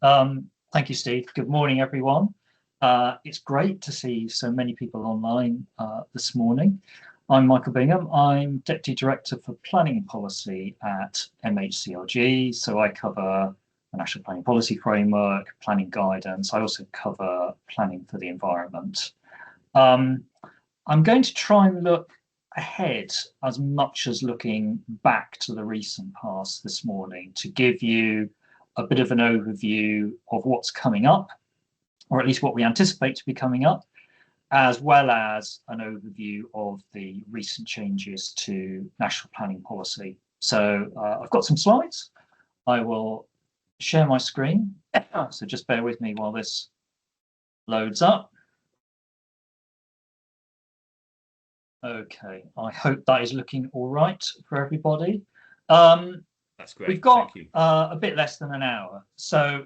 Thank you, Steve. Good morning, everyone. It's great to see so many people online this morning. I'm Michael Bingham. I'm Deputy Director for Planning Policy at MHCRG. So I cover the National Planning Policy Framework, planning guidance. I also cover planning for the environment. I'm going to try and look ahead as much as looking back to the recent past this morning to give you a bit of an overview of what's coming up, or at least what we anticipate to be coming up, as well as an overview of the recent changes to national planning policy. So I've got some slides. I will share my screen. So just bear with me while this loads up. Okay, I hope that is looking all right for everybody. That's great. We've got a bit less than an hour, so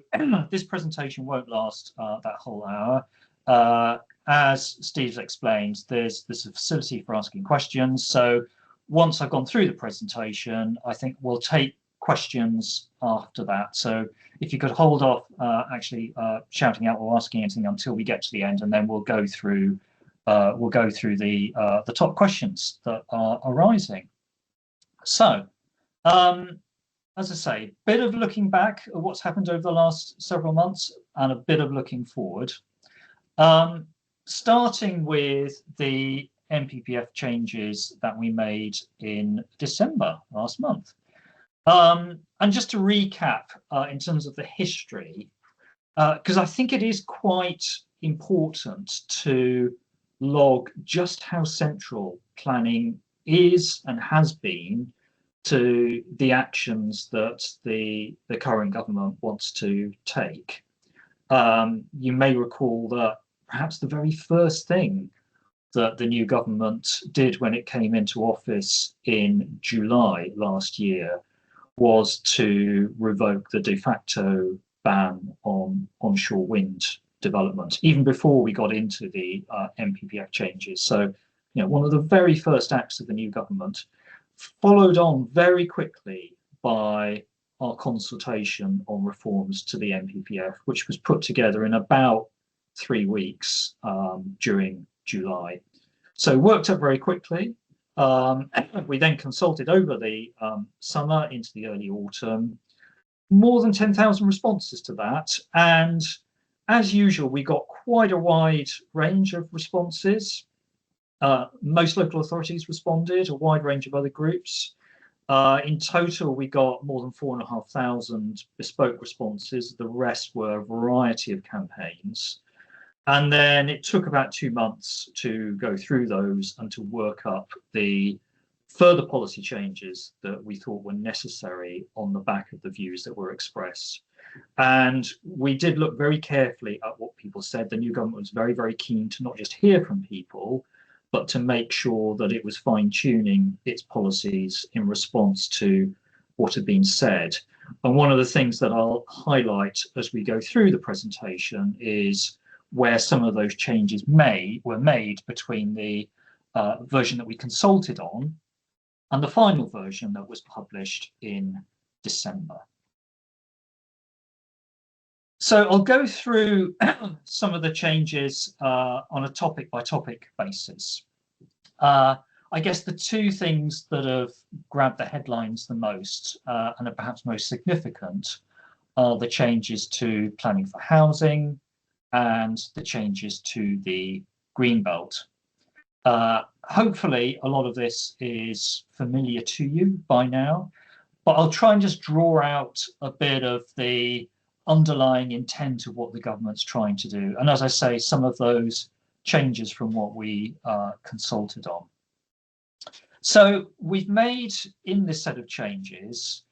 this presentation won't last that whole hour. As Steve's explained, there's a facility for asking questions. So once I've gone through the presentation, I think we'll take questions after that. So if you could hold off actually shouting out or asking anything until we get to the end, and then we'll go through the top questions that are arising. So. As I say, a bit of looking back at what's happened over the last several months and a bit of looking forward. Starting with the NPPF changes that we made in December last month. And just to recap in terms of the history, because I think it is quite important to log just how central planning is and has been to the actions that the current government wants to take. You may recall that perhaps the very first thing that the new government did when it came into office in July last year was to revoke the de facto ban on onshore wind development, even before we got into the NPPF changes. So, one of the very first acts of the new government, followed on very quickly by our consultation on reforms to the NPPF, which was put together in about 3 weeks during July. So worked up very quickly. We then consulted over the summer into the early autumn, more than 10,000 responses to that. And as usual, we got quite a wide range of responses. Most local authorities responded, a wide range of other groups. In total, we got more than 4,500 bespoke responses. The rest were a variety of campaigns. And then it took about 2 months to go through those and to work up the further policy changes that we thought were necessary on the back of the views that were expressed. And we did look very carefully at what people said. The new government was very, very keen to not just hear from people, but to make sure that it was fine-tuning its policies in response to what had been said. And one of the things that I'll highlight as we go through the presentation is where some of those changes were made between the version that we consulted on and the final version that was published in December. So I'll go through some of the changes on a topic-by-topic basis. I guess the two things that have grabbed the headlines the most and are perhaps most significant are the changes to planning for housing and the changes to the Greenbelt. Hopefully, a lot of this is familiar to you by now, but I'll try and just draw out a bit of the underlying intent of what the government's trying to do. And as I say, some of those changes from what we consulted on. So we've made in this set of changes,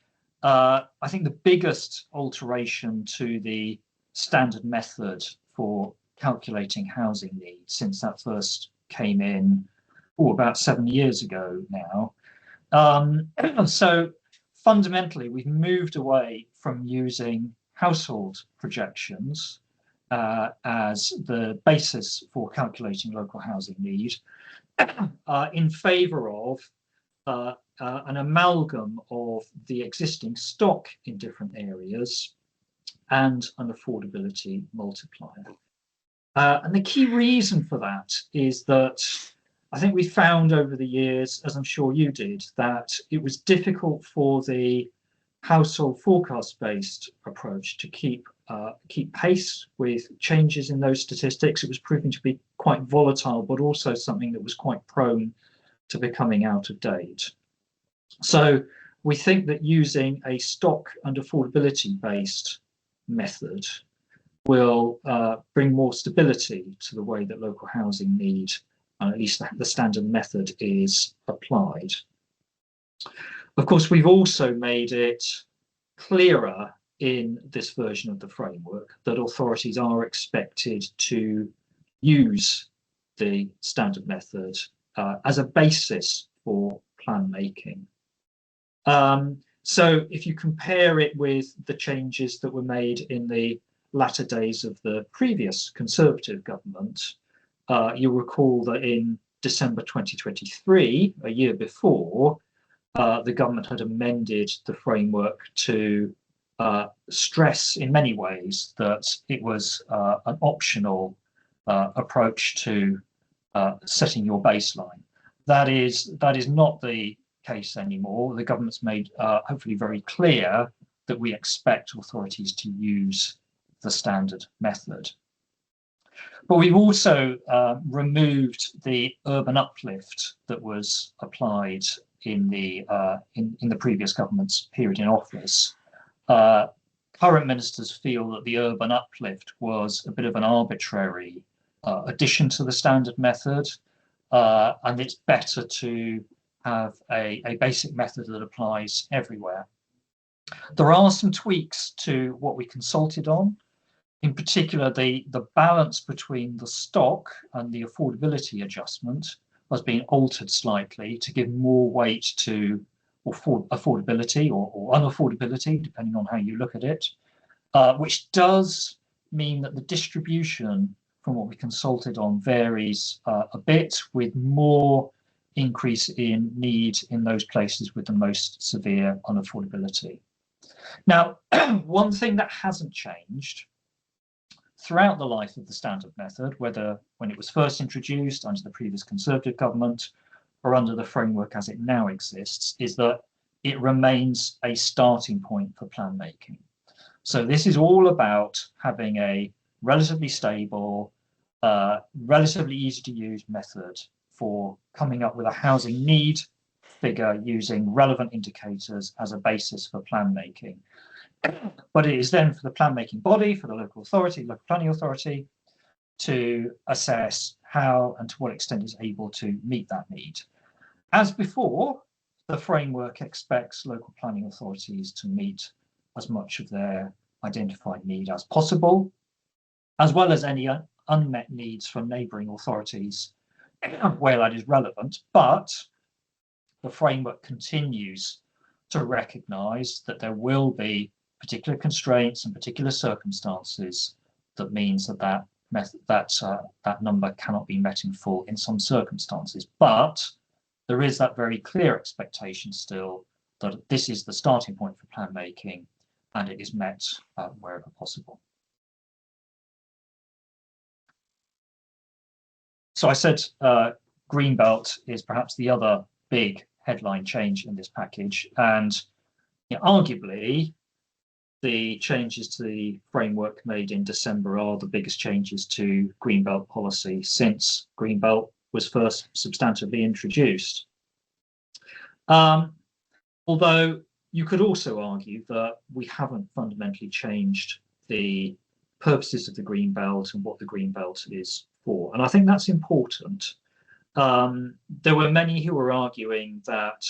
I think the biggest alteration to the standard method for calculating housing needs since that first came in about 7 years ago now. So fundamentally, we've moved away from using household projections as the basis for calculating local housing need in favour of an amalgam of the existing stock in different areas and an affordability multiplier. And the key reason for that is that I think we found over the years, as I'm sure you did, that it was difficult for the household forecast-based approach to keep pace with changes in those statistics. It was proving to be quite volatile, but also something that was quite prone to becoming out of date. So we think that using a stock and affordability-based method will bring more stability to the way that local housing need, at least the standard method, is applied. Of course, we've also made it clearer in this version of the framework that authorities are expected to use the standard method as a basis for plan making. So if you compare it with the changes that were made in the latter days of the previous Conservative government, you'll recall that in December 2023, a year before, the government had amended the framework to stress in many ways that it was an optional approach to setting your baseline. That is not the case anymore. The government's made hopefully very clear that we expect authorities to use the standard method. But we've also removed the urban uplift that was applied in the previous government's period in office. Current ministers feel that the urban uplift was a bit of an arbitrary addition to the standard method, and it's better to have a basic method that applies everywhere. There are some tweaks to what we consulted on. In particular, the balance between the stock and the affordability adjustment has been altered slightly to give more weight to affordability or unaffordability, depending on how you look at it, which does mean that the distribution from what we consulted on varies a bit, with more increase in need in those places with the most severe unaffordability. Now, one thing that hasn't changed throughout the life of the standard method, whether when it was first introduced under the previous Conservative government or under the framework as it now exists, is that it remains a starting point for plan making. So this is all about having a relatively stable, relatively easy to use method for coming up with a housing need figure using relevant indicators as a basis for plan making. But it is then for the plan making body, for the local authority, local planning authority, to assess how and to what extent it's able to meet that need. As before, the framework expects local planning authorities to meet as much of their identified need as possible, as well as any unmet needs from neighbouring authorities where that is relevant. But the framework continues to recognise that there will be particular constraints and particular circumstances that means that that number cannot be met in full in some circumstances. But there is that very clear expectation still that this is the starting point for plan making, and it is met wherever possible. So I said Greenbelt is perhaps the other big headline change in this package, and arguably the changes to the framework made in December are the biggest changes to Greenbelt policy since Greenbelt was first substantively introduced. Although you could also argue that we haven't fundamentally changed the purposes of the Greenbelt and what the Greenbelt is for. And I think that's important. There were many who were arguing that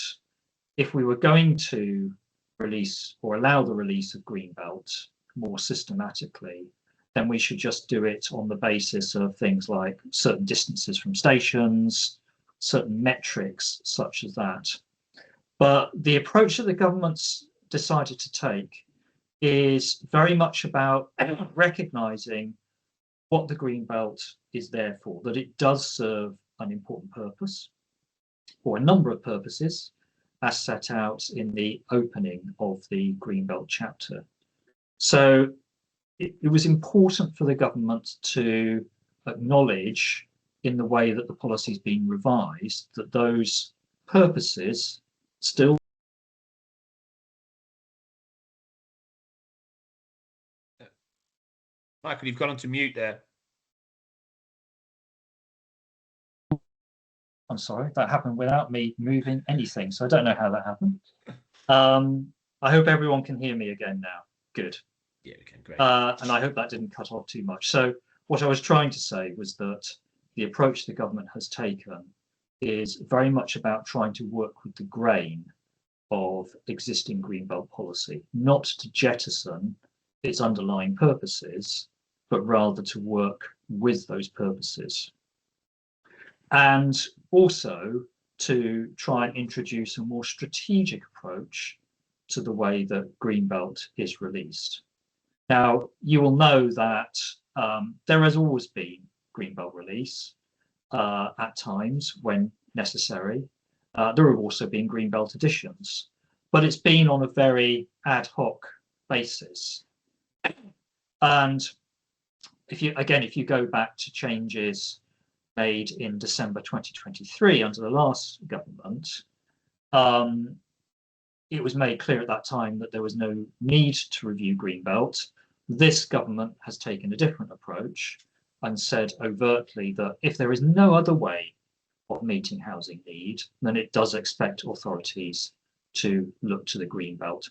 if we were going to release or allow the release of Greenbelt more systematically, then we should just do it on the basis of things like certain distances from stations, certain metrics such as that. But the approach that the government's decided to take is very much about recognising what the Greenbelt is there for, that it does serve an important purpose, or a number of purposes, as set out in the opening of the Greenbelt chapter. So it was important for the government to acknowledge in the way that the policy is being revised that those purposes still. Michael, you've gone on to mute there. I'm sorry, that happened without me moving anything, so I don't know how that happened. I hope everyone can hear me again now. Good. Yeah, we can. Great. And I hope that didn't cut off too much. So what I was trying to say was that the approach the government has taken is very much about trying to work with the grain of existing Greenbelt policy, not to jettison its underlying purposes, but rather to work with those purposes. And also to try and introduce a more strategic approach to the way that Greenbelt is released. Now, you will know that there has always been Greenbelt release at times when necessary. There have also been Greenbelt additions, but it's been on a very ad hoc basis. And if you go back to changes made in December 2023 under the last government, it was made clear at that time that there was no need to review Greenbelt. This government has taken a different approach and said overtly that if there is no other way of meeting housing need, then it does expect authorities to look to the Greenbelt,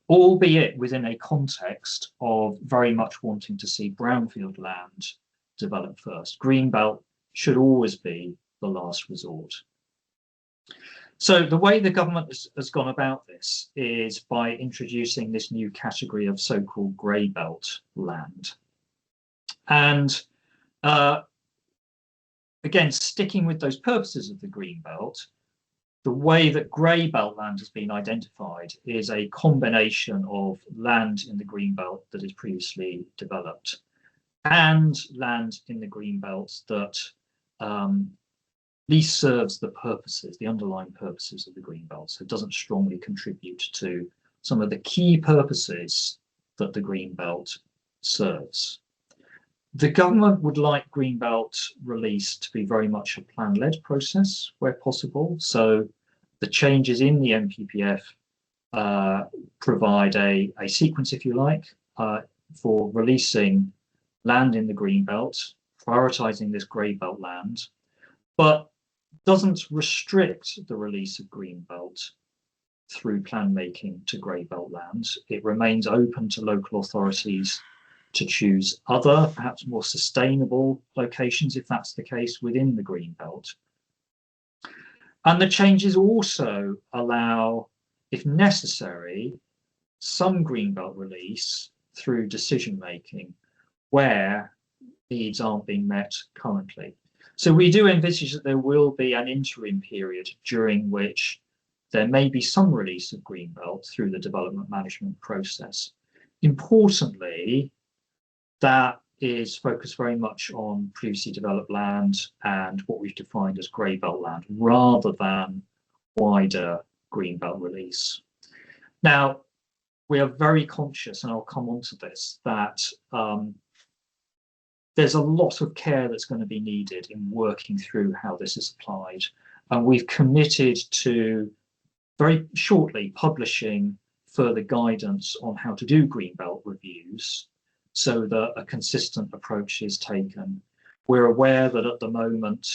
albeit within a context of very much wanting to see brownfield land developed first. Greenbelt should always be the last resort. So the way the government has gone about this is by introducing this new category of so-called grey belt land. And again, sticking with those purposes of the green belt, the way that grey belt land has been identified is a combination of land in the green belt that is previously developed and land in the green belt that least serves the purposes, the underlying purposes of the green belt. So it doesn't strongly contribute to some of the key purposes that the green belt serves. The government would like Greenbelt release to be very much a plan-led process where possible. So the changes in the NPPF provide a sequence, if you like, for releasing land in the Greenbelt, prioritising this grey belt land, but doesn't restrict the release of Greenbelt through plan making to grey belt land. It remains open to local authorities to choose other, perhaps more sustainable locations, if that's the case, within the green belt. And the changes also allow, if necessary, some green belt release through decision making where needs aren't being met currently. So we do envisage that there will be an interim period during which there may be some release of green belt through the development management process. Importantly, that is focused very much on previously developed land and what we've defined as grey belt land, rather than wider green belt release. Now, we are very conscious, and I'll come on to this, that there's a lot of care that's going to be needed in working through how this is applied. And we've committed to very shortly publishing further guidance on how to do green belt reviews so that a consistent approach is taken. We're aware that at the moment,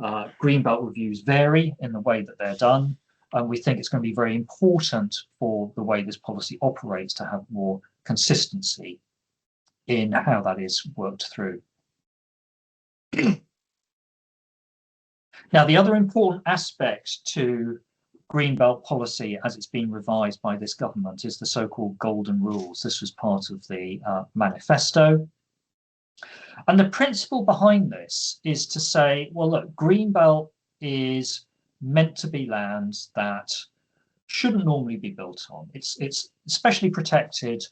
greenbelt reviews vary in the way that they're done, and we think it's going to be very important for the way this policy operates to have more consistency in how that is worked through. Now, the other important aspect to Greenbelt policy as it's been revised by this government is the so-called golden rules. This was part of the manifesto. And the principle behind this is to say, well, look, Greenbelt is meant to be land that shouldn't normally be built on. It's especially protected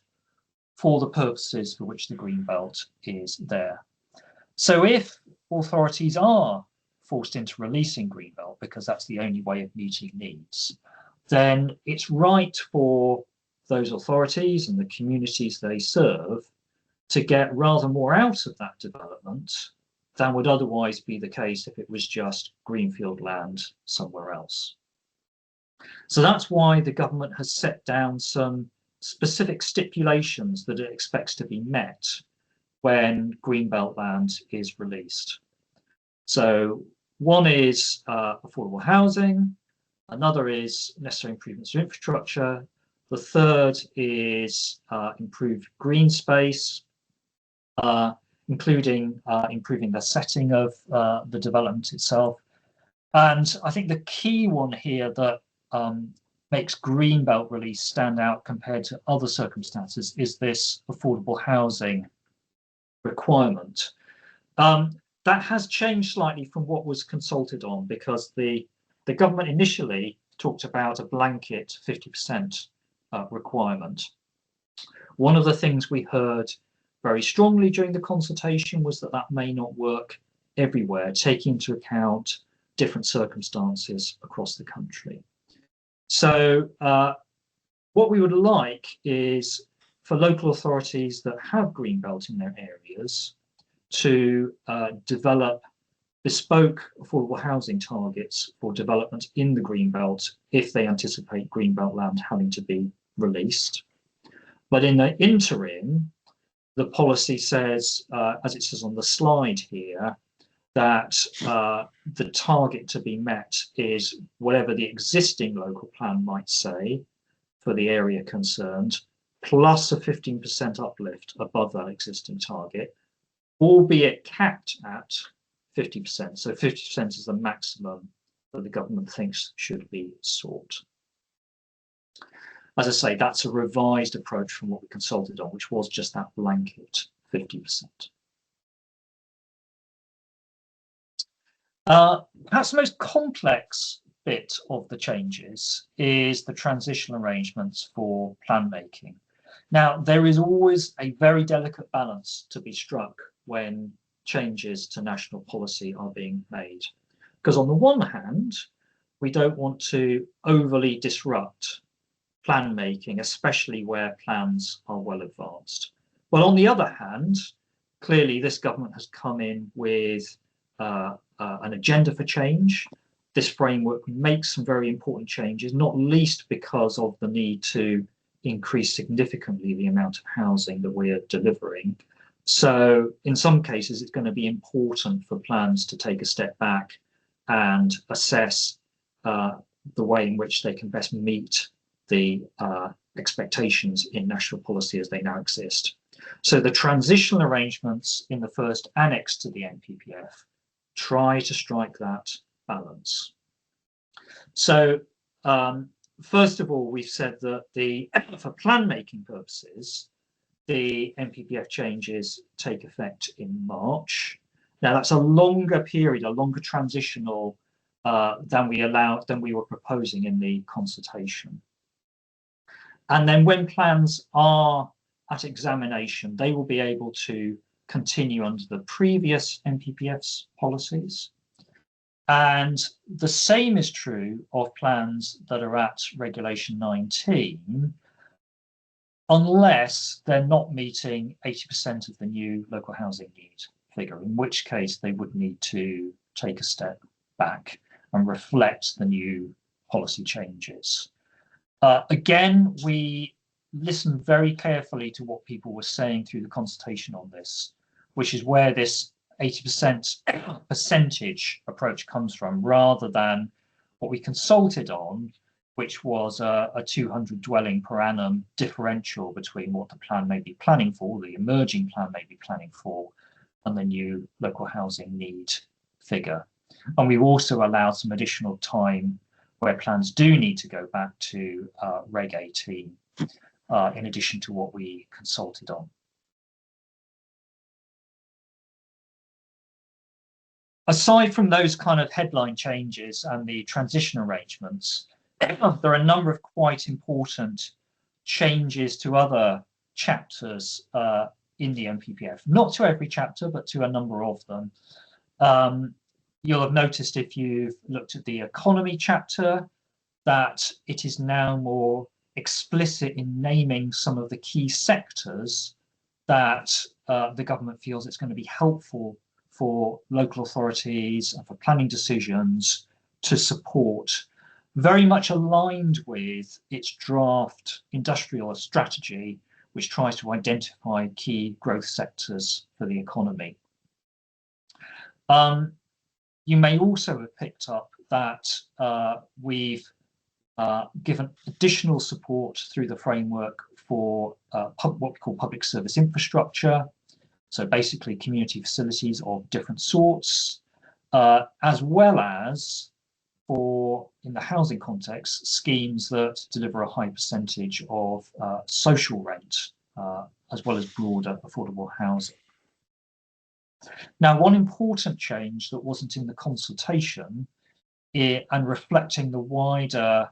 for the purposes for which the Greenbelt is there. So if authorities are forced into releasing Greenbelt because that's the only way of meeting needs, then it's right for those authorities and the communities they serve to get rather more out of that development than would otherwise be the case if it was just greenfield land somewhere else. So that's why the government has set down some specific stipulations that it expects to be met when greenbelt land is released. So one is affordable housing, another is necessary improvements to infrastructure, the third is improved green space, including improving the setting of the development itself. And I think the key one here that makes greenbelt release stand out compared to other circumstances is this affordable housing requirement. That has changed slightly from what was consulted on, because the government initially talked about a blanket 50% requirement. One of the things we heard very strongly during the consultation was that that may not work everywhere, taking into account different circumstances across the country. So what we would like is for local authorities that have greenbelt in their areas to develop bespoke affordable housing targets for development in the greenbelt if they anticipate greenbelt land having to be released. But in the interim, the policy says, as it says on the slide here, that the target to be met is whatever the existing local plan might say for the area concerned, plus a 15% uplift above that existing target, albeit capped at 50%. So 50% is the maximum that the government thinks should be sought. As I say, that's a revised approach from what we consulted on, which was just that blanket 50%. Perhaps the most complex bit of the changes is the transitional arrangements for plan making. Now, there is always a very delicate balance to be struck when changes to national policy are being made. Because on the one hand, we don't want to overly disrupt plan making, especially where plans are well advanced. Well, on the other hand, clearly this government has come in with an agenda for change. This framework makes some very important changes, not least because of the need to increase significantly the amount of housing that we are delivering. So in some cases, it's going to be important for plans to take a step back and assess the way in which they can best meet the expectations in national policy as they now exist. So the transitional arrangements in the first annex to the NPPF try to strike that balance. So first of all, we've said that for plan making purposes, the NPPF changes take effect in March. Now that's a longer period, a longer transitional than we were proposing in the consultation. And then when plans are at examination, they will be able to continue under the previous NPPF's policies. And the same is true of plans that are at Regulation 19, unless they're not meeting 80% of the new local housing need figure, in which case they would need to take a step back and reflect the new policy changes. Again, we listened very carefully to what people were saying through the consultation on this, which is where this 80% percentage approach comes from, rather than what we consulted on, which was a 200 dwelling per annum differential between what the plan may be planning for, the emerging plan may be planning for, and the new local housing need figure. And we've also allowed some additional time where plans do need to go back to Reg 18, in addition to what we consulted on. Aside from those kind of headline changes and the transition arrangements, there are a number of quite important changes to other chapters in the NPPF. Not to every chapter, but to a number of them. You'll have noticed if you've looked at the economy chapter that it is now more explicit in naming some of the key sectors that the government feels it's going to be helpful for local authorities and for planning decisions to support, very much aligned with its draft industrial strategy, which tries to identify key growth sectors for the economy. You may also have picked up that we've given additional support through the framework for what we call public service infrastructure, so basically community facilities of different sorts, as well as for, in the housing context, schemes that deliver a high percentage of social rent, as well as broader affordable housing. Now, one important change that wasn't in the consultation, and reflecting the wider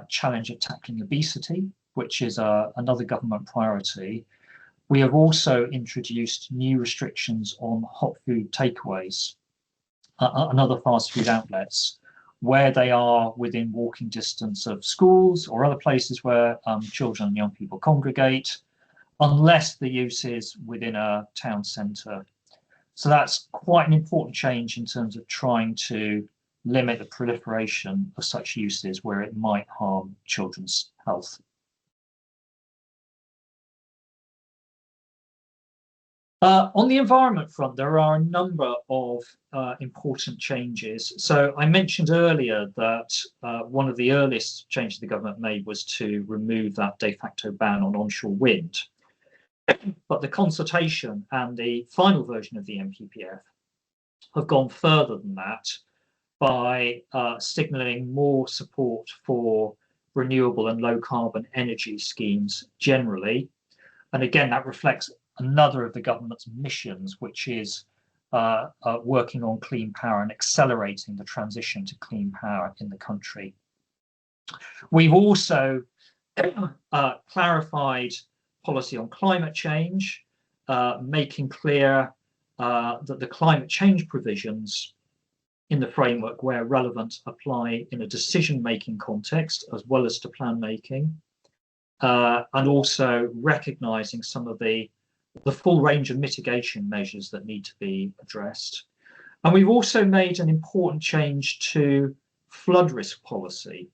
challenge of tackling obesity, which is another government priority, we have also introduced new restrictions on hot food takeaways and other fast food outlets where they are within walking distance of schools or other places where children and young people congregate, unless the use is within a town centre. So that's quite an important change in terms of trying to limit the proliferation of such uses where it might harm children's health. On the environment front, there are a number of important changes. So I mentioned earlier that one of the earliest changes the government made was to remove that de facto ban on onshore wind. But the consultation and the final version of the NPPF have gone further than that by signalling more support for renewable and low carbon energy schemes generally. And again, that reflects another of the government's missions, which is working on clean power and accelerating the transition to clean power in the country. We've also clarified policy on climate change, making clear that the climate change provisions in the framework, where relevant, apply in a decision-making context as well as to plan making, and also recognising some of the full range of mitigation measures that need to be addressed. And we've also made an important change to flood risk policy.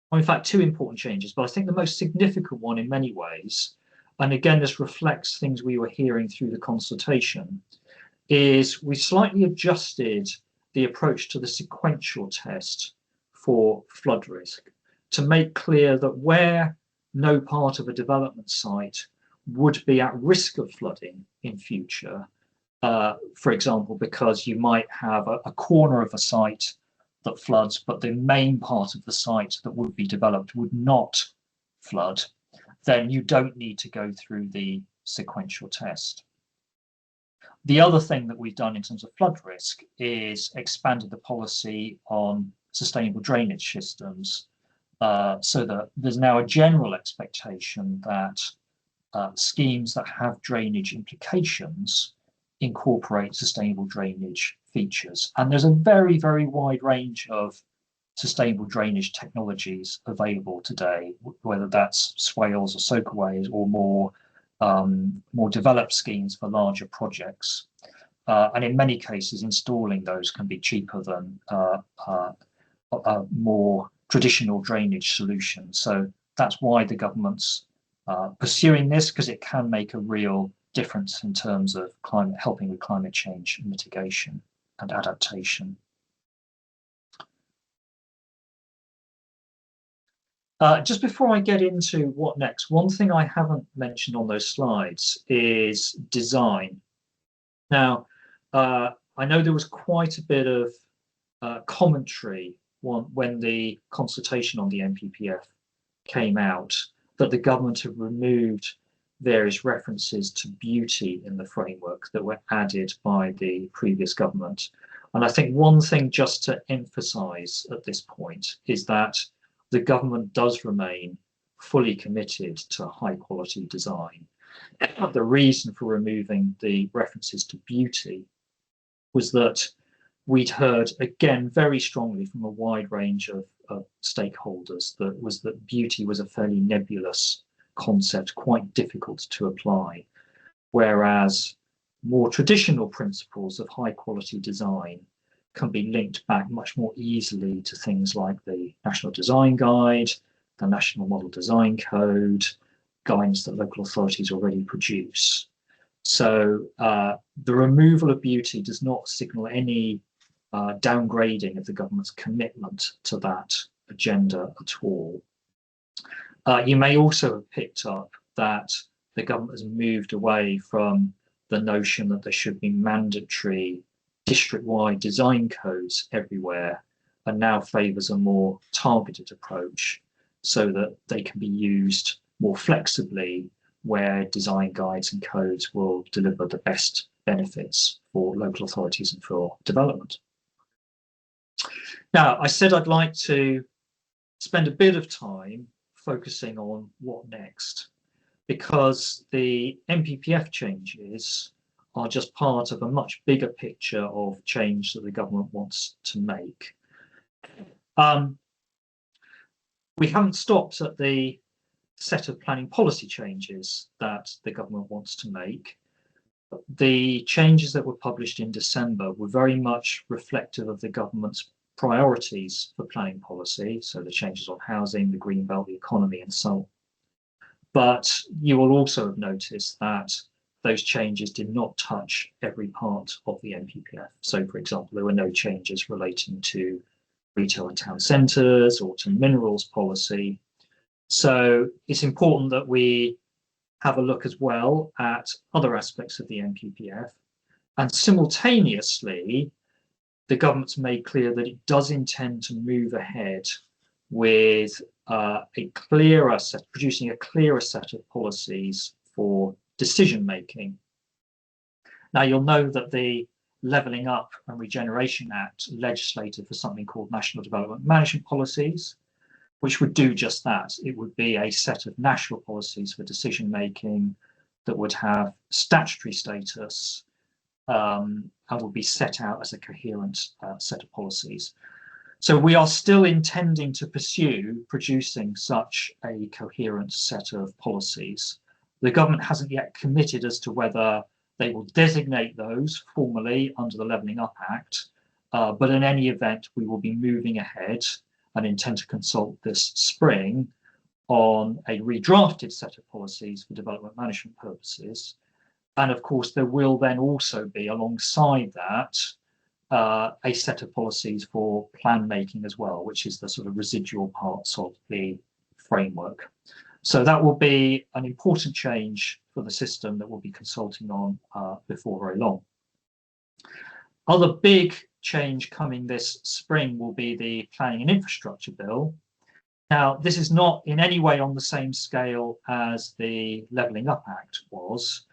Well, in fact, two important changes, but I think the most significant one in many ways, and again, this reflects things we were hearing through the consultation, is we slightly adjusted the approach to the sequential test for flood risk to make clear that where no part of a development site would be at risk of flooding in future, for example, because you might have a corner of a site that floods, but the main part of the site that would be developed would not flood, then you don't need to go through the sequential test. The other thing that we've done in terms of flood risk is expanded the policy on sustainable drainage systems, so that there's now a general expectation that schemes that have drainage implications incorporate sustainable drainage features. And there's a very, very wide range of sustainable drainage technologies available today, whether that's swales or soakaways or more developed schemes for larger projects. And in many cases, installing those can be cheaper than more traditional drainage solutions. So that's why the government's pursuing this, because it can make a real difference in terms of helping with climate change mitigation and adaptation. Just before I get into what next, one thing I haven't mentioned on those slides is design. Now, I know there was quite a bit of commentary when the consultation on the NPPF came out, that the government had removed various references to beauty in the framework that were added by the previous government. And I think one thing just to emphasize at this point is that the government does remain fully committed to high quality design. The reason for removing the references to beauty was that we'd heard, again, very strongly from a wide range of stakeholders, that beauty was a fairly nebulous concept, quite difficult to apply. whereas more traditional principles of high quality design can be linked back much more easily to things like the National Design Guide, the National Model Design Code, guidance that local authorities already produce. So the removal of beauty does not signal any downgrading of the government's commitment to that agenda at all. You may also have picked up that the government has moved away from the notion that there should be mandatory district-wide design codes everywhere, and now favours a more targeted approach so that they can be used more flexibly where design guides and codes will deliver the best benefits for local authorities and for development. Now, I said I'd like to spend a bit of time focusing on what next, because the NPPF changes are just part of a much bigger picture of change that the government wants to make. We haven't stopped at the set of planning policy changes that the government wants to make. The changes that were published in December were very much reflective of the government's priorities for planning policy, so the changes on housing, the green belt, the economy, and so on. But you will also have noticed that those changes did not touch every part of the NPPF. So, for example, there were no changes relating to retail and town centres or to minerals policy. So it's important that we have a look as well at other aspects of the NPPF. And simultaneously, the government's made clear that it does intend to move ahead with producing a clearer set of policies for decision making. Now, you'll know that the Levelling Up and Regeneration Act legislated for something called National Development Management Policies, which would do just that. It would be a set of national policies for decision making that would have statutory status and would be set out as a coherent set of policies. So we are still intending to pursue producing such a coherent set of policies. The government hasn't yet committed as to whether they will designate those formally under the Levelling Up Act, but in any event, we will be moving ahead and intend to consult this spring on a redrafted set of policies for development management purposes. And of course, there will then also be alongside that a set of policies for plan making as well, which is the sort of residual parts of the framework. So that will be an important change for the system that we'll be consulting on before very long. Other big change coming this spring will be the Planning and Infrastructure Bill. Now, this is not in any way on the same scale as the Levelling Up Act was,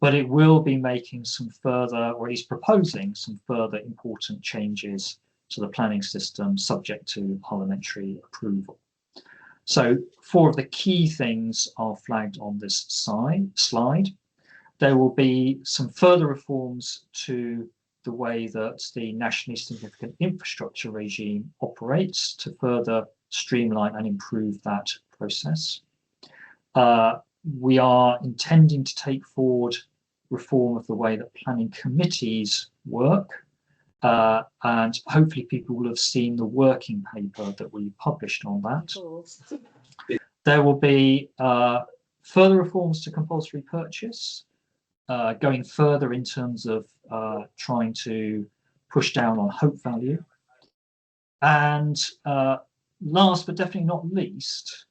but it will be making some further, or at least proposing some further important changes to the planning system subject to parliamentary approval. So 4 of the key things are flagged on this slide. There will be some further reforms to the way that the nationally significant infrastructure regime operates to further streamline and improve that process. We are intending to take forward reform of the way that planning committees work, and hopefully people will have seen the working paper that we published on that. There will be further reforms to compulsory purchase, going further in terms of trying to push down on hope value. And last but definitely not least,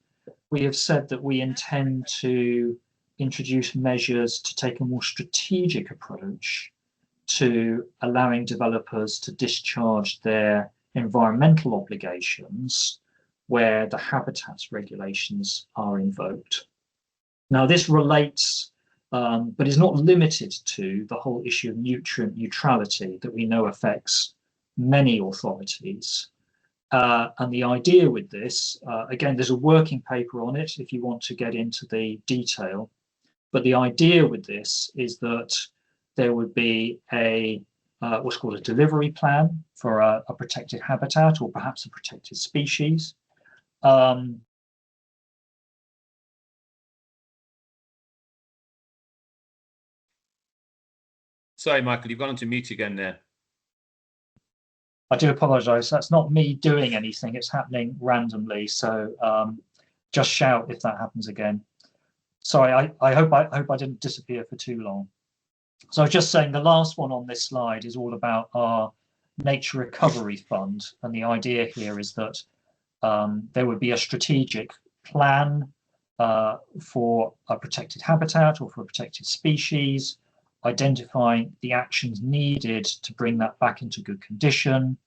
we have said that we intend to introduce measures to take a more strategic approach to allowing developers to discharge their environmental obligations where the habitats regulations are invoked. Now, this relates, but is not limited to, the whole issue of nutrient neutrality that we know affects many authorities. And the idea with this, again, there's a working paper on it if you want to get into the detail, but the idea with this is that there would be a what's called a delivery plan for a protected habitat or perhaps a protected species. Sorry, Michael, you've gone onto mute again there. I do apologise. That's not me doing anything. It's happening randomly. So just shout if that happens again. Sorry, I hope I didn't disappear for too long. So I was just saying the last one on this slide is all about our Nature Recovery Fund. And the idea here is that there would be a strategic plan for a protected habitat or for a protected species, identifying the actions needed to bring that back into good condition,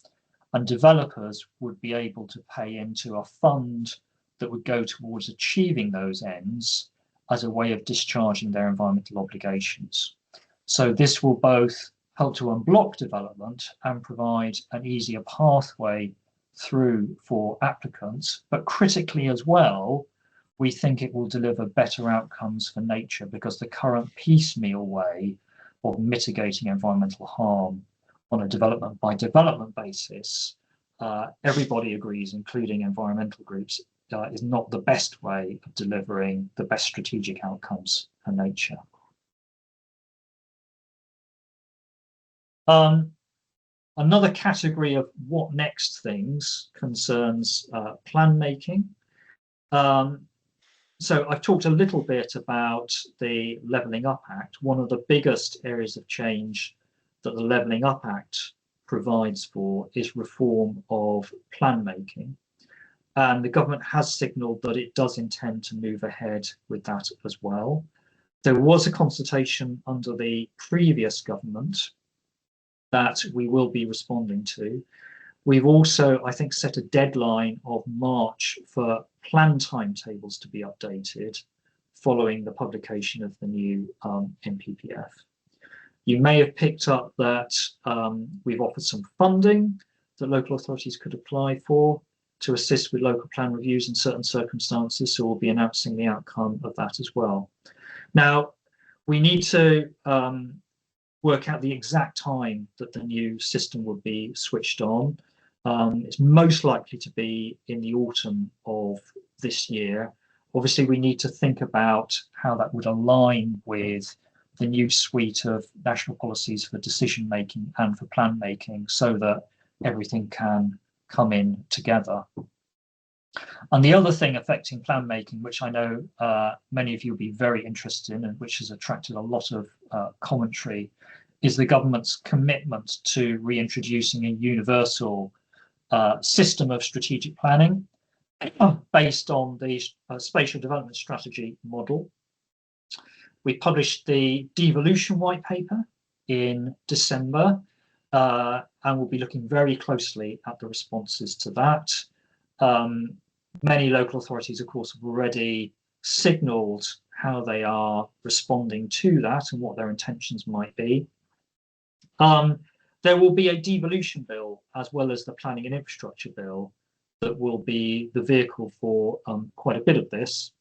and developers would be able to pay into a fund that would go towards achieving those ends as a way of discharging their environmental obligations. So this will both help to unblock development and provide an easier pathway through for applicants, but critically as well, we think it will deliver better outcomes for nature, because the current piecemeal way of mitigating environmental harm on a development by development basis, everybody agrees, including environmental groups, is not the best way of delivering the best strategic outcomes for nature. Another category of what next things concerns plan making. So I've talked a little bit about the Levelling Up Act. One of the biggest areas of change that the Levelling Up Act provides for is reform of plan making. And the government has signalled that it does intend to move ahead with that as well. There was a consultation under the previous government that we will be responding to. We've also, I think, set a deadline of March for plan timetables to be updated following the publication of the new NPPF. You may have picked up that we've offered some funding that local authorities could apply for to assist with local plan reviews in certain circumstances, so we'll be announcing the outcome of that as well. Now, we need to work out the exact time that the new system will be switched on. It's most likely to be in the autumn of this year. Obviously, we need to think about how that would align with the new suite of national policies for decision making and for plan making, so that everything can come in together. And the other thing affecting plan making, which I know many of you will be very interested in, and which has attracted a lot of commentary, is the government's commitment to reintroducing a universal system of strategic planning based on the spatial development strategy model. We published the devolution white paper in December, and we'll be looking very closely at the responses to that. Many local authorities, of course, have already signalled how they are responding to that and what their intentions might be. There will be a devolution bill as well as the planning and infrastructure bill that will be the vehicle for quite a bit of this.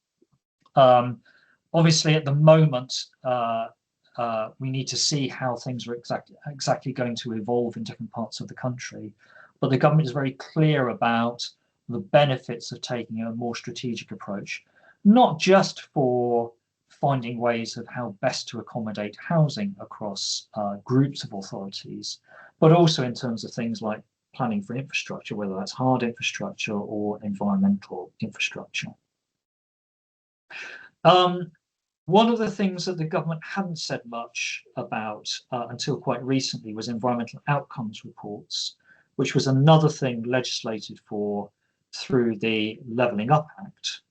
Obviously, at the moment, we need to see how things are exactly going to evolve in different parts of the country. But the government is very clear about the benefits of taking a more strategic approach, not just for finding ways of how best to accommodate housing across groups of authorities, but also in terms of things like planning for infrastructure, whether that's hard infrastructure or environmental infrastructure. One of the things that the government hadn't said much about until quite recently was environmental outcomes reports, which was another thing legislated for through the Levelling Up Act.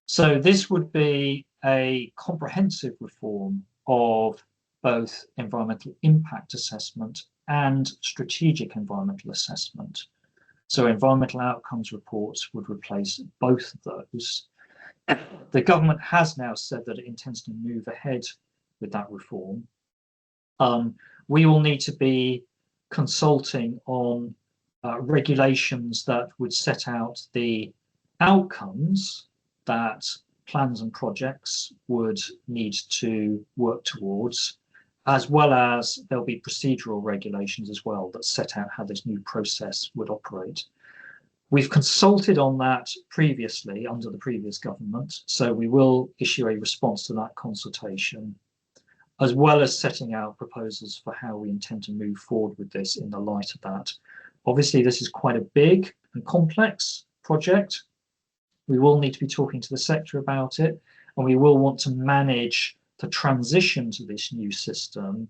So this would be a comprehensive reform of both environmental impact assessment and strategic environmental assessment. So environmental outcomes reports would replace both of those. The government has now said that it intends to move ahead with that reform. We will need to be consulting on regulations that would set out the outcomes that plans and projects would need to work towards, as well as there'll be procedural regulations as well that set out how this new process would operate. We've consulted on that previously under the previous government, so we will issue a response to that consultation. as well as setting out proposals for how we intend to move forward with this in the light of that. Obviously, this is quite a big and complex project. We will need to be talking to the sector about it, and we will want to manage the transition to this new system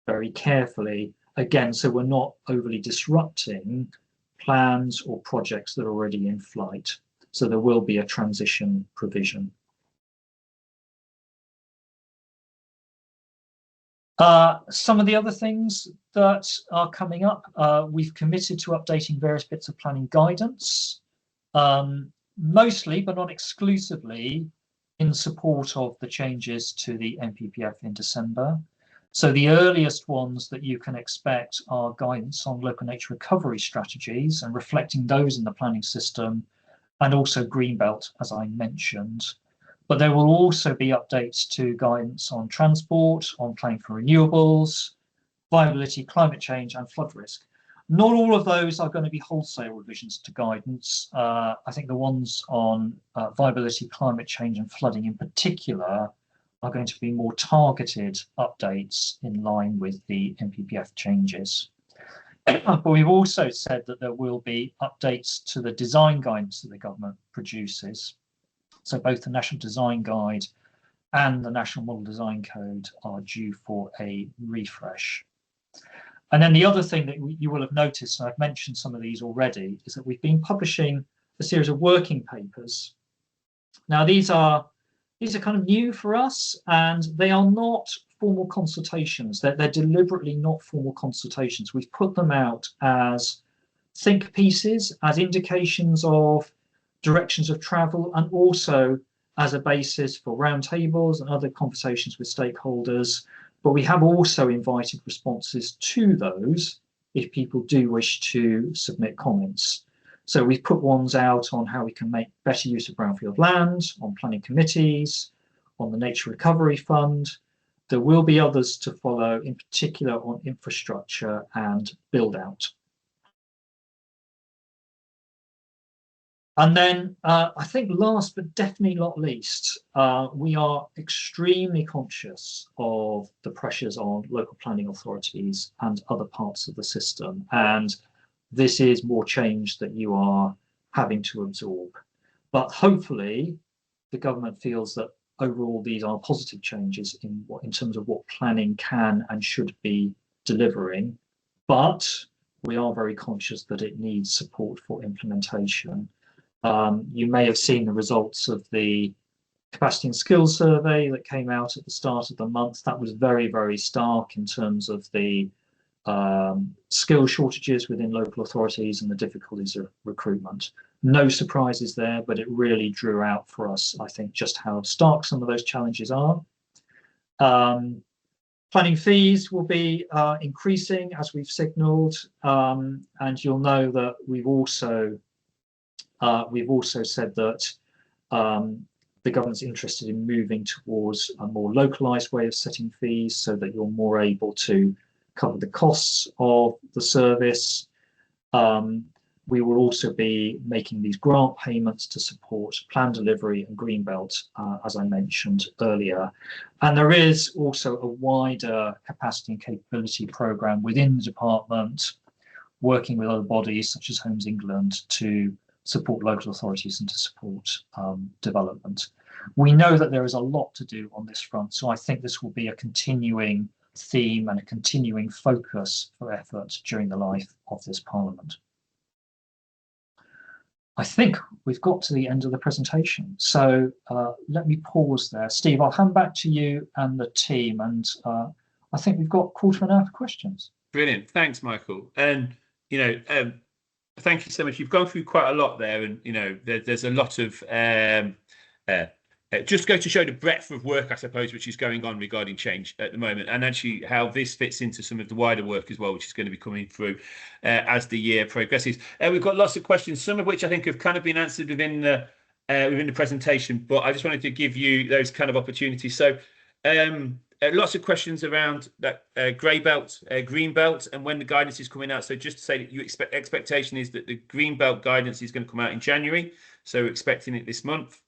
very carefully, again, so we're not overly disrupting plans or projects that are already in flight. So there will be a transition provision. Some of the other things that are coming up, we've committed to updating various bits of planning guidance, mostly, but not exclusively, in support of the changes to the NPPF in December. So the earliest ones that you can expect are guidance on local nature recovery strategies and reflecting those in the planning system, and also Greenbelt, as I mentioned. But there will also be updates to guidance on transport, on planning for renewables, viability, climate change, and flood risk. Not all of those are going to be wholesale revisions to guidance. I think the ones on viability, climate change, and flooding in particular are going to be more targeted updates in line with the NPPF changes. But we've also said that there will be updates to the design guidance that the government produces. So both the National Design Guide and the National Model Design Code are due for a refresh. And then the other thing that you will have noticed, and I've mentioned some of these already, is that we've been publishing a series of working papers. Now, these are kind of new for us, and they are not formal consultations. They're deliberately not formal consultations. We've put them out as think pieces, as indications of directions of travel, and also as a basis for roundtables and other conversations with stakeholders. But we have also invited responses to those if people do wish to submit comments. So we've put ones out on how we can make better use of brownfield land, on planning committees, on the Nature Recovery Fund. There will be others to follow, in particular on infrastructure and build out. And then I think last but definitely not least, we are extremely conscious of the pressures on local planning authorities and other parts of the system. And this is more change that you are having to absorb. But hopefully the government feels that overall these are positive changes in terms of what planning can and should be delivering. But we are very conscious that it needs support for implementation. You may have seen the results of the capacity and skills survey that came out at the start of the month. That was very, very stark in terms of the skill shortages within local authorities and the difficulties of recruitment. No surprises there, but it really drew out for us, I think, just how stark some of those challenges are. Planning fees will be increasing, as we've signalled, and you'll know that we've also said that the government's interested in moving towards a more localised way of setting fees so that you're more able to cover the costs of the service. We will also be making these grant payments to support plan delivery and Greenbelt, as I mentioned earlier. And there is also a wider capacity and capability programme within the department, working with other bodies such as Homes England to support local authorities and to support development. We know that there is a lot to do on this front, so I think this will be a continuing theme and a continuing focus for effort during the life of this Parliament. I think we've got to the end of the presentation, so let me pause there. Steve, I'll hand back to you and the team, and I think we've got a quarter of an hour for questions. Brilliant, thanks, Michael. And thank you so much. You've gone through quite a lot there, and there's a lot of just go to show the breadth of work, I suppose, which is going on regarding change at the moment, and actually how this fits into some of the wider work as well, which is going to be coming through as the year progresses. We've got lots of questions, some of which I think have kind of been answered within the presentation, but I just wanted to give you those kind of opportunities. So lots of questions around that grey belt, green belt, and when the guidance is coming out. So just to say that you expectation is that the green belt guidance is going to come out in January, so we're expecting it this month.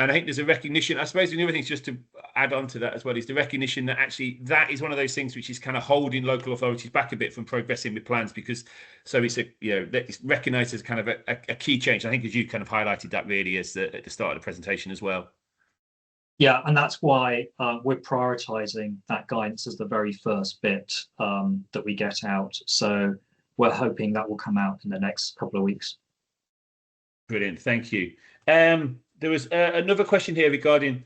And I think there's a recognition, I suppose the other thing, just to add on to that as well, is the recognition that actually that is one of those things which is kind of holding local authorities back a bit from progressing with plans, because so it's it's recognised as kind of a key change. I think as you kind of highlighted that really as at the start of the presentation as well. Yeah, and that's why we're prioritising that guidance as the very first bit that we get out. So we're hoping that will come out in the next couple of weeks. Brilliant, thank you. There was another question here regarding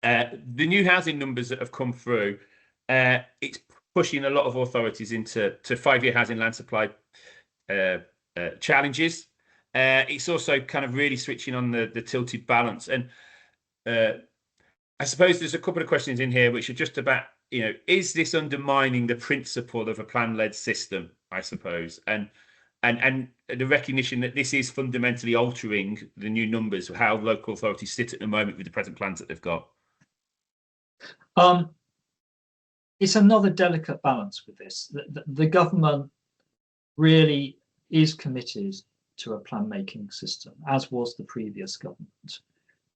the new housing numbers that have come through. It's pushing a lot of authorities into 5-year housing land supply challenges. It's also kind of really switching on the tilted balance. And I suppose there's a couple of questions in here which are just about, is this undermining the principle of a plan-led system, I suppose, and the recognition that this is fundamentally altering the new numbers of how local authorities sit at the moment with the present plans that they've got? It's another delicate balance with this. The government really is committed to a plan-making system, as was the previous government.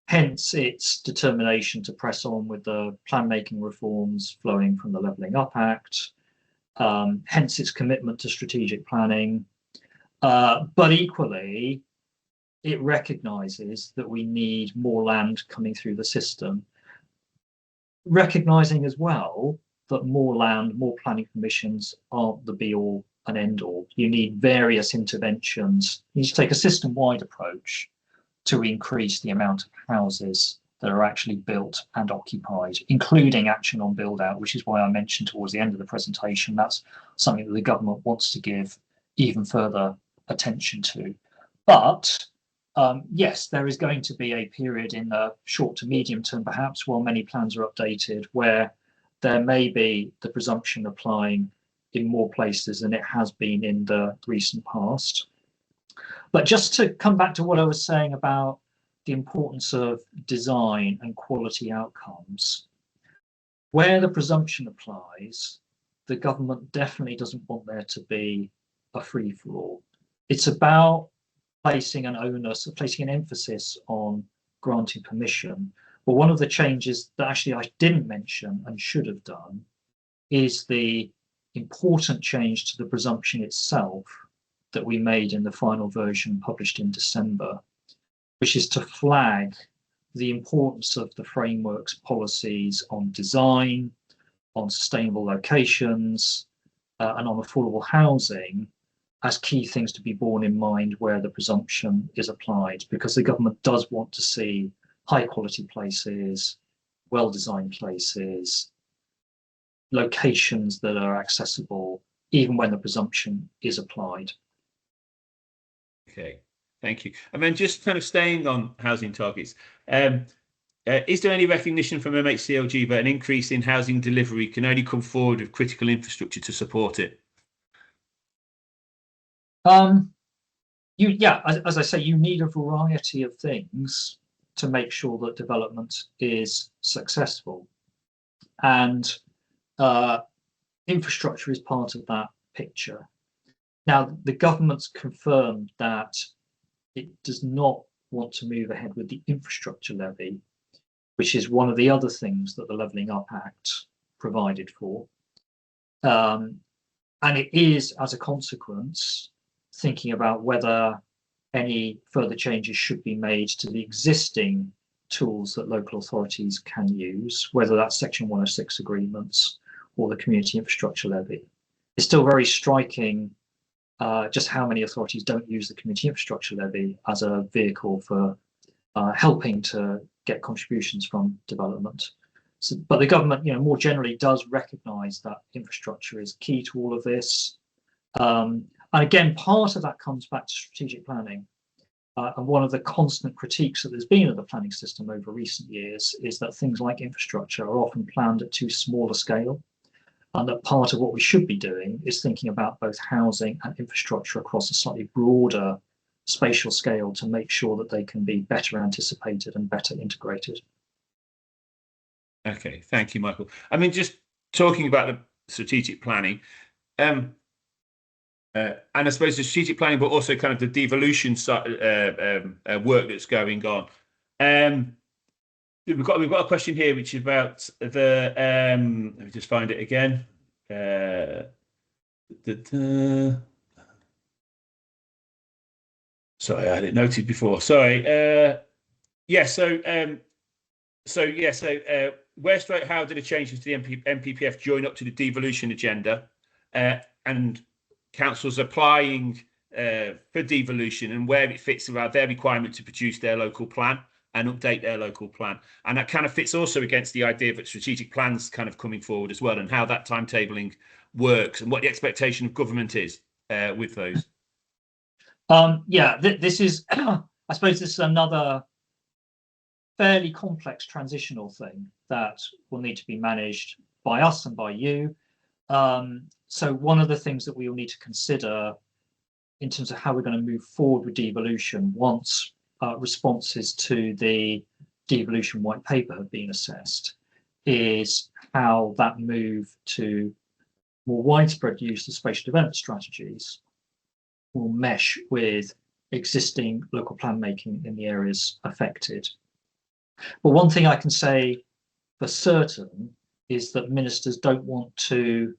Hence its determination to press on with the plan-making reforms flowing from the Levelling Up Act, hence its commitment to strategic planning. But equally, it recognises that we need more land coming through the system, recognising as well that more land, more planning permissions aren't the be-all and end-all. You need various interventions. You need to take a system-wide approach to increase the amount of houses that are actually built and occupied, including action on build-out, which is why I mentioned towards the end of the presentation that's something that the government wants to give even further attention to. But yes, there is going to be a period in the short to medium term, perhaps, while many plans are updated, where there may be the presumption applying in more places than it has been in the recent past. But just to come back to what I was saying about the importance of design and quality outcomes, where the presumption applies, the government definitely doesn't want there to be a free-for-all. It's about placing an onus, placing an emphasis on granting permission. But one of the changes that actually I didn't mention and should have done is the important change to the presumption itself that we made in the final version published in December, which is to flag the importance of the framework's policies on design, on sustainable locations, and on affordable housing as key things to be borne in mind where the presumption is applied, because the government does want to see high quality places, well-designed places, locations that are accessible, even when the presumption is applied. Okay, thank you. And then just kind of staying on housing targets, is there any recognition from MHCLG that an increase in housing delivery can only come forward with critical infrastructure to support it? As I say, you need a variety of things to make sure that development is successful, and infrastructure is part of that picture. Now, the government's confirmed that it does not want to move ahead with the infrastructure levy, which is one of the other things that the Levelling Up Act provided for. And it is, as a consequence, thinking about whether any further changes should be made to the existing tools that local authorities can use, whether that's Section 106 agreements or the community infrastructure levy. It's still very striking just how many authorities don't use the community infrastructure levy as a vehicle for helping to get contributions from development. So, but the government, more generally does recognise that infrastructure is key to all of this. And again, part of that comes back to strategic planning. And one of the constant critiques that there's been of the planning system over recent years is that things like infrastructure are often planned at too small a scale. And that part of what we should be doing is thinking about both housing and infrastructure across a slightly broader spatial scale to make sure that they can be better anticipated and better integrated. Okay, thank you, Michael. I mean, just talking about the strategic planning, And I suppose the strategic planning, but also kind of the devolution work that's going on. We've got a question here which is about the let me just find it again. Sorry, I had it noted before. Sorry. Yeah. Where straight how did the changes to the NPPF join up to the devolution agenda, and councils applying for devolution and where it fits around their requirement to produce their local plan and update their local plan. And that kind of fits also against the idea that strategic plans kind of coming forward as well, and how that timetabling works and what the expectation of government is with those. Yeah, this is, I suppose this is another fairly complex transitional thing that will need to be managed by us and by you. So one of the things that we will need to consider in terms of how we're going to move forward with devolution once responses to the devolution white paper have been assessed is how that move to more widespread use of spatial development strategies will mesh with existing local plan making in the areas affected. But one thing I can say for certain is that ministers don't want to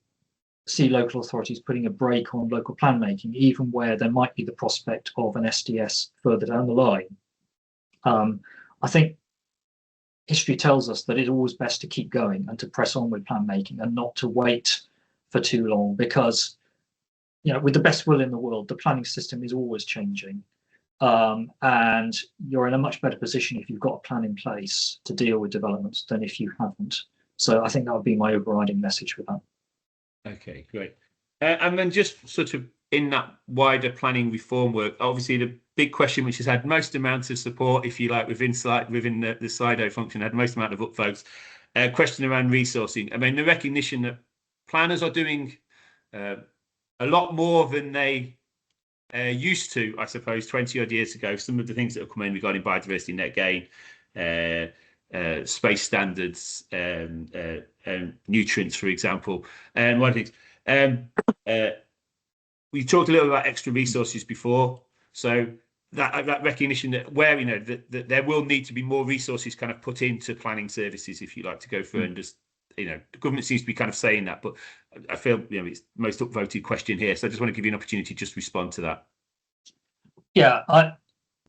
see local authorities putting a brake on local plan making, even where there might be the prospect of an SDS further down the line. I think history tells us that it's always best to keep going and to press on with plan making and not to wait for too long, because with the best will in the world, the planning system is always changing. And you're in a much better position if you've got a plan in place to deal with developments than if you haven't. So I think that would be my overriding message with that. Okay, great. And then just sort of in that wider planning reform work, obviously the big question which has had most amount of support, if you like, within the Slido function, had most amount of upvotes, question around resourcing. I mean, the recognition that planners are doing a lot more than they used to, I suppose, 20 odd years ago. Some of the things that have come in regarding biodiversity, net gain, space standards, nutrients, for example, and one of the things. We talked a little about extra resources before, so that recognition that where that there will need to be more resources kind of put into planning services, if you like, to go through and just the government seems to be kind of saying that, but I feel it's the most upvoted question here, so I just want to give you an opportunity to just respond to that. Yeah,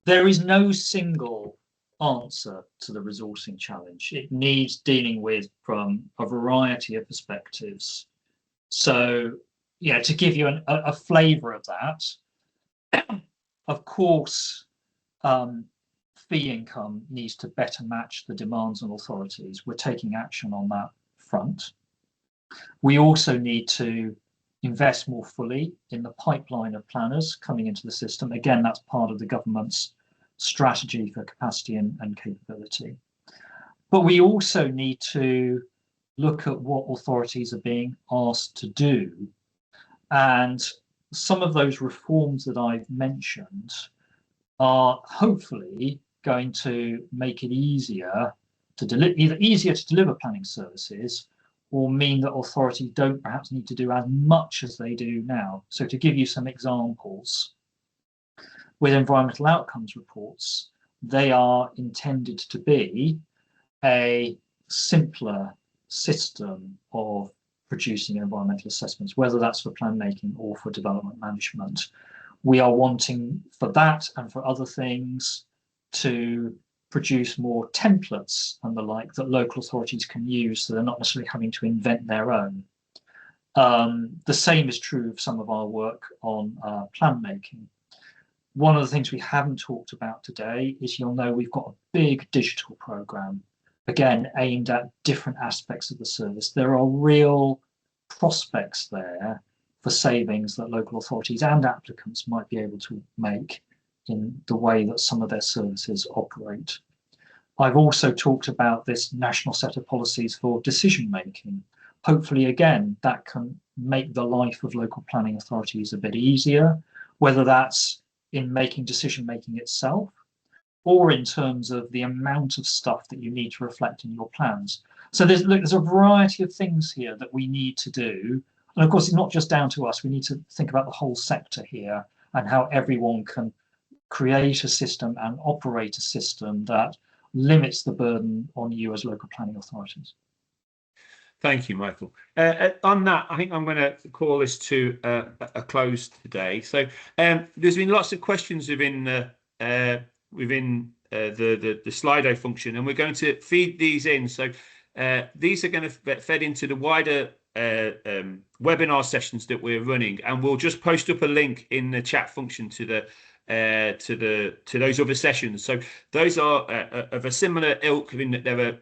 there is no single answer to the resourcing challenge. It needs dealing with from a variety of perspectives. So, yeah, to give you a flavour of that, of course, fee income needs to better match the demands on authorities. We're taking action on that front. We also need to invest more fully in the pipeline of planners coming into the system. Again, that's part of the government's strategy for capacity and capability. But we also need to look at what authorities are being asked to do. And some of those reforms that I've mentioned are hopefully going to make it easier to deliver planning services, or mean that authorities don't perhaps need to do as much as they do now. So to give you some examples, with environmental outcomes reports, they are intended to be a simpler system of producing environmental assessments, whether that's for plan making or for development management. We are wanting for that and for other things to produce more templates and the like that local authorities can use, so they're not necessarily having to invent their own. The same is true of some of our work on plan making. One of the things we haven't talked about today is, you'll know, we've got a big digital program, again, aimed at different aspects of the service. There are real prospects there for savings that local authorities and applicants might be able to make in the way that some of their services operate. I've also talked about this national set of policies for decision making. Hopefully, again, that can make the life of local planning authorities a bit easier, whether that's in making decision making itself or in terms of the amount of stuff that you need to reflect in your plans. So there's a variety of things here that we need to do. And of course, it's not just down to us. We need to think about the whole sector here and how everyone can create a system and operate a system that limits the burden on you as local planning authorities. Thank you, Michael. On that, I think I'm going to call this to a close today. So there's been lots of questions within the Slido function, and we're going to feed these in. So these are going to be fed into the wider webinar sessions that we're running, and we'll just post up a link in the chat function to those other sessions. So those are of a similar ilk in that they're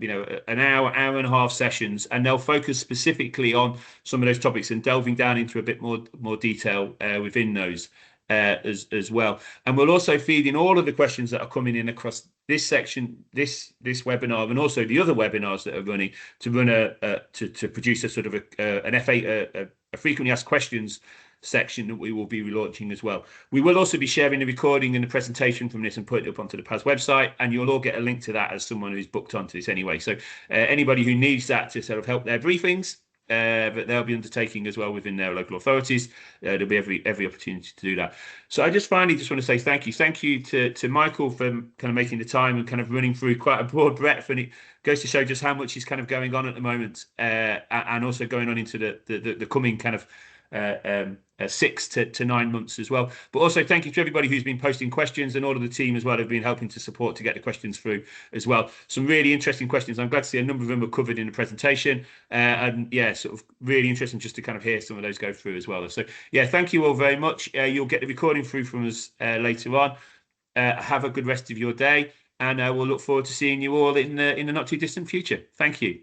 an hour and a half sessions, and they'll focus specifically on some of those topics and delving down into a bit more detail within those as well. And we'll also feed in all of the questions that are coming in across this section, this webinar, and also the other webinars that are running to produce a sort of a frequently asked questions section that we will be relaunching as well. We will also be sharing the recording and the presentation from this and put it up onto the PAS website, and you'll all get a link to that as someone who's booked onto this anyway. So anybody who needs that to sort of help their briefings, but they'll be undertaking as well within their local authorities. There'll be every opportunity to do that. So I just finally just want to say thank you to Michael for kind of making the time and kind of running through quite a broad breadth, and it goes to show just how much is kind of going on at the moment, and also going on into the coming kind of 6 to 9 months as well. But also thank you to everybody who's been posting questions, and all of the team as well have been helping to support to get the questions through as well. Some really interesting questions. I'm glad to see a number of them were covered in the presentation, and yeah, sort of really interesting just to kind of hear some of those go through as well. So yeah, thank you all very much. You'll get the recording through from us later on. Have a good rest of your day, and we'll look forward to seeing you all in the not too distant future. Thank you.